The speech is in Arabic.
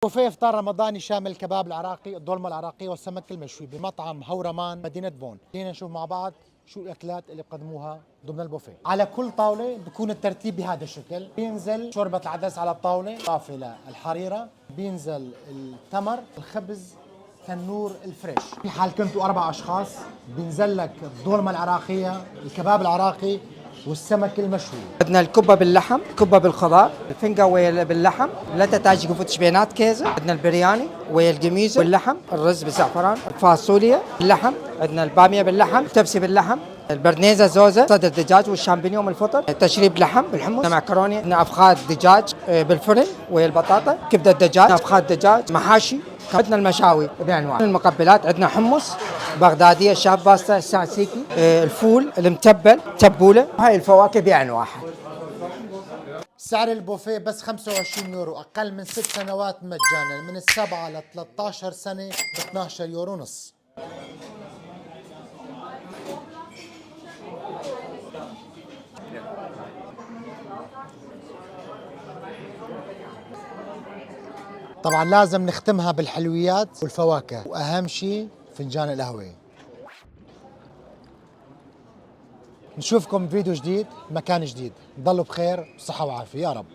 بوفيه افطار رمضاني شامل الكباب العراقي، الضلمه العراقيه والسمك المشوي بمطعم هورمان مدينه فون. خلينا نشوف مع بعض شو الاكلات اللي بقدموها ضمن البوفيه. على كل طاوله بكون الترتيب بهذا الشكل، بينزل شوربه العدس على الطاوله، اضافه للحريره، بينزل التمر، الخبز، تنور الفريش. في حال كنتوا 4 اشخاص بينزل لك الضلمه العراقيه، الكباب العراقي والسمك المشوي. عندنا الكبة باللحم، كبة بالخضار، الفنجة باللحم، لا تحتاج قفوت شبينات كيزة، عندنا البرياني ويا القميص واللحم، الرز بالزعفران، الفاصوليا باللحم، عندنا البامية باللحم، التبسي باللحم، البرنيزة زوزة، صدر دجاج والشامبينيون الفطر، تشريب لحم بالحمص، معكروني، عندنا افخاذ دجاج بالفرن ويا البطاطا، كبدة دجاج، افخاذ دجاج، محاشي، عندنا المشاوي بانواع، المقبلات عندنا حمص بغداديه، شاب باستا، ساسيكي، الفول المتبل، تبوله، هاي الفواكه بانواعها. سعر البوفيه بس 25 يورو، أقل من 6 سنوات مجانا، من السبعة ل 13 سنة ب 12 يورو ونص. طبعا لازم نختمها بالحلويات والفواكه، وأهم شيء فنجان القهوة. نشوفكم فيديو جديد، مكان جديد، ضلوا بخير، صحة وعافية يا رب.